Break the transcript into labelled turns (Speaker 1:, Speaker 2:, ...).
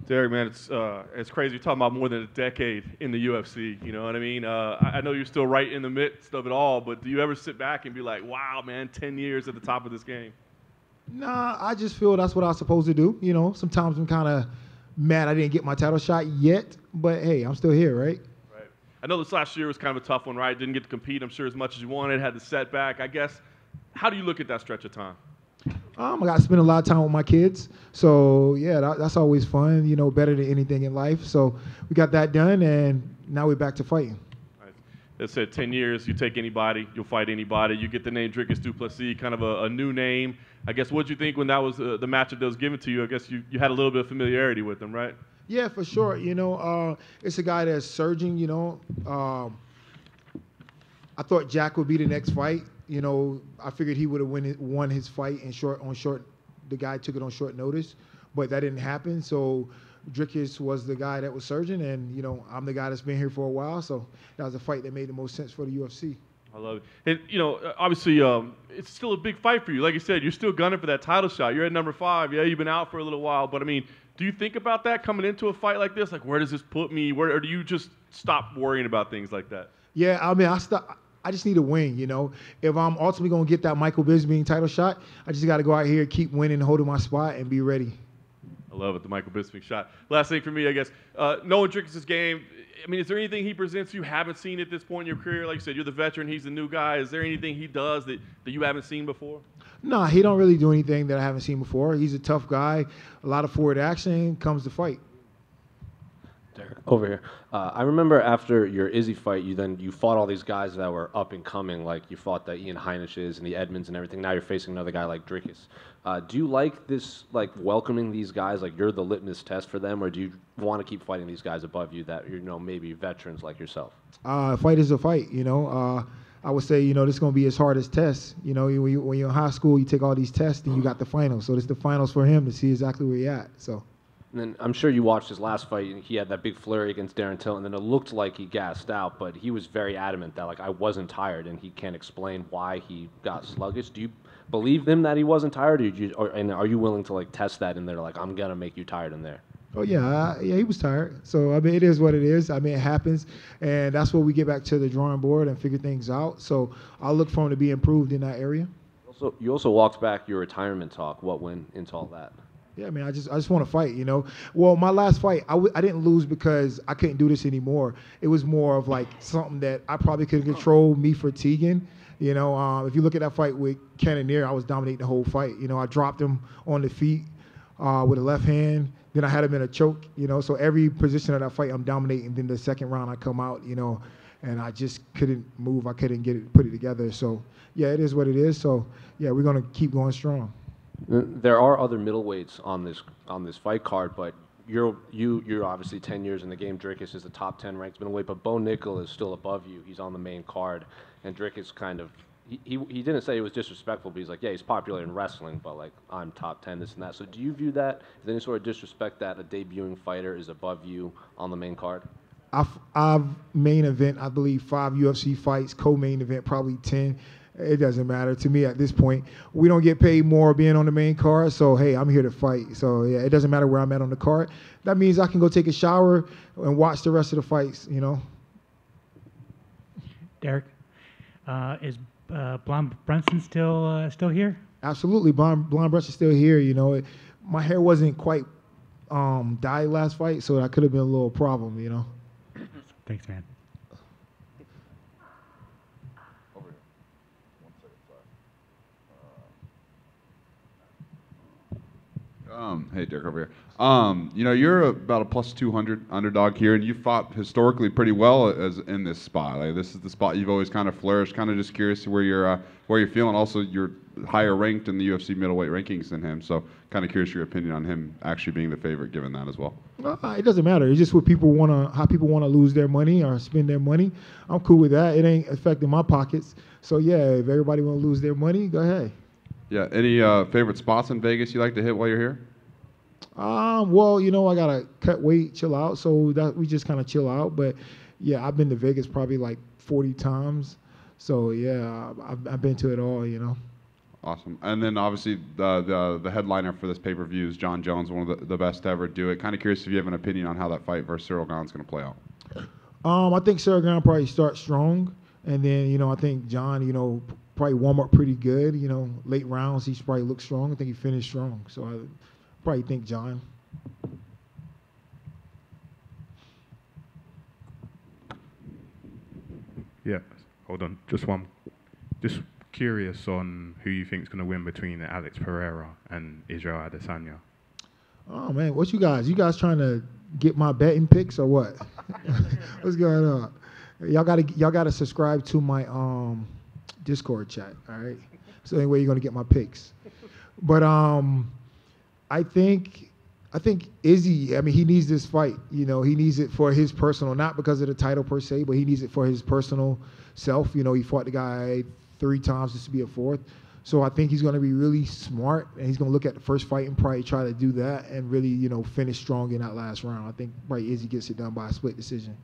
Speaker 1: Derek, man, it's crazy. You're talking about more than a decade in the UFC. You know what I mean? I know you're still right in the midst of it all, but do you ever sit back and be like, wow, man, 10 years at the top of this game?
Speaker 2: Nah, I just feel that's what I was supposed to do. You know, sometimes I'm kind of mad I didn't get my title shot yet, but hey, I'm still here, right?
Speaker 1: Right. I know this last year was kind of a tough one, right? Didn't get to compete, I'm sure, as much as you wanted, had the setback. I guess, how do you look at that stretch of time?
Speaker 2: I got to spend a lot of time with my kids. So, yeah, that's always fun, you know, better than anything in life. So we got that done, and now we're back to fighting.
Speaker 1: Right. They said 10 years, you take anybody, you'll fight anybody. You get the name Dricus Du Plessis, kind of a new name. I guess, what did you think when that was the matchup that was given to you? I guess you had a little bit of familiarity with him, right?
Speaker 2: Yeah, for sure. You know, it's a guy that's surging, you know. I thought Jack would be the next fight. You know, I figured he would have won his fight on short. The guy took it on short notice, but that didn't happen. So Dricus was the guy that was surging, and, you know, I'm the guy that's been here for a while. So that was a fight that made the most sense for the UFC.
Speaker 1: I love it. And, you know, obviously, it's still a big fight for you. Like you said, you're still gunning for that title shot. You're at number 5. Yeah, you've been out for a little while. But, I mean, do you think about that coming into a fight like this? Like, where does this put me? Or do you just stop worrying about things like that?
Speaker 2: Yeah, I mean, I just need a win, you know. If I'm ultimately going to get that Michael Bisping title shot, I just got to go out here, keep winning, holding my spot, and be ready.
Speaker 1: I love it, the Michael Bisping shot. Last thing for me, I guess, knowing Dricus' game, I mean, is there anything he presents you haven't seen at this point in your career? Like you said, you're the veteran, he's the new guy. Is there anything he does that you haven't seen before?
Speaker 2: No, he don't really do anything that I haven't seen before. He's a tough guy, a lot of forward action, comes to fight.
Speaker 3: Derek, over here. I remember after your Izzy fight, you fought all these guys that were up and coming, like you fought the Ian Heinishes and the Edmonds and everything. Now you're facing another guy like Dricus. Do you like this, like welcoming these guys, like you're the litmus test for them, or do you want to keep fighting these guys above you that, you know, maybe veterans like yourself?
Speaker 2: Fight is a fight, you know. I would say, you know, this is going to be his hardest test. You know, when you're in high school, you take all these tests, and you got the finals. So this is the finals for him to see exactly where he's at. So.
Speaker 3: And then I'm sure you watched his last fight, and he had that big flurry against Darren Till, and then it looked like he gassed out, but he was very adamant that, like, I wasn't tired, and he can't explain why he got sluggish. Do you believe him that he wasn't tired, and are you willing to, like, test that in there, like, I'm going to make you tired in there?
Speaker 2: Oh, yeah, he was tired. So, I mean, it is what it is. I mean, it happens, and that's where we get back to the drawing board and figure things out. So I'll look for him to be improved in that area.
Speaker 3: You also walked back your retirement talk. What went into all that?
Speaker 2: Yeah, I mean, I just want to fight, you know. Well, my last fight, I didn't lose because I couldn't do this anymore. It was more of like something that I probably couldn't control, me fatiguing. You know, if you look at that fight with Cannonier, I was dominating the whole fight. You know, I dropped him on the feet with a left hand. Then I had him in a choke, you know. So every position of that fight, I'm dominating. Then the second round, I come out, you know, and I just couldn't move. I couldn't put it together. So, yeah, it is what it is. So, yeah, we're going to keep going strong.
Speaker 3: There are other middleweights on this fight card, but you're obviously 10 years in the game. Dricus is the top 10 ranked middleweight, but Bo Nickel is still above you. He's on the main card, and Dricus kind of he didn't say it was disrespectful, but he's like, yeah, he's popular in wrestling, but like I'm top 10, this and that. So do you view that as any sort of disrespect that a debuting fighter is above you on the main card?
Speaker 2: I've main event, I believe 5 UFC fights, co-main event probably 10. It doesn't matter to me at this point. We don't get paid more being on the main card, so, hey, I'm here to fight. So, yeah, it doesn't matter where I'm at on the card. That means I can go take a shower and watch the rest of the fights, you know.
Speaker 4: Derek, is Blonde Brunson still here?
Speaker 2: Absolutely. Blonde Brunson's still here, you know. My hair wasn't quite dyed last fight, so that could have been a little problem, you know.
Speaker 4: Thanks, man.
Speaker 5: Hey, Derek, over here. You know, you're about a plus 200 underdog here, and you fought historically pretty well as in this spot. Like, this is the spot you've always kind of flourished. Kind of just curious where you're feeling. Also, you're higher ranked in the UFC middleweight rankings than him, so kind of curious your opinion on him actually being the favorite, given that as well.
Speaker 2: It doesn't matter. It's just what people how people want to lose their money or spend their money. I'm cool with that. It ain't affecting my pockets. So yeah, if everybody want to lose their money, go ahead.
Speaker 5: Yeah. Any favorite spots in Vegas you like to hit while you're here?
Speaker 2: Well, you know, I gotta cut weight, chill out, so that we just kind of chill out. But yeah, I've been to Vegas probably like 40 times, so yeah, I've been to it all, you know.
Speaker 5: Awesome. And then obviously the headliner for this pay-per-view is John Jones, one of the best to ever do it. Kind of curious if you have an opinion on how that fight versus Cyril Gane's going to play out.
Speaker 2: I think Cyril Gane probably starts strong, and then I think John probably warm up pretty good. Late rounds he probably looks strong. I think he finished strong, so I probably think John.
Speaker 6: Yeah, hold on. Just curious on who you think is going to win between Alex Pereira and Israel Adesanya.
Speaker 2: Oh man, what you guys? You guys trying to get my betting picks or what? What's going on? Y'all gotta subscribe to my Discord chat. All right. So anyway, you're gonna get my picks. But I think Izzy. I mean, he needs this fight. He needs it for his personal, not because of the title per se, but he needs it for his personal self. He fought the guy 3 times just to be a 4th. So I think he's going to be really smart, and he's going to look at the first fight and probably try to do that and really, finish strong in that last round. I think probably Izzy gets it done by a split decision.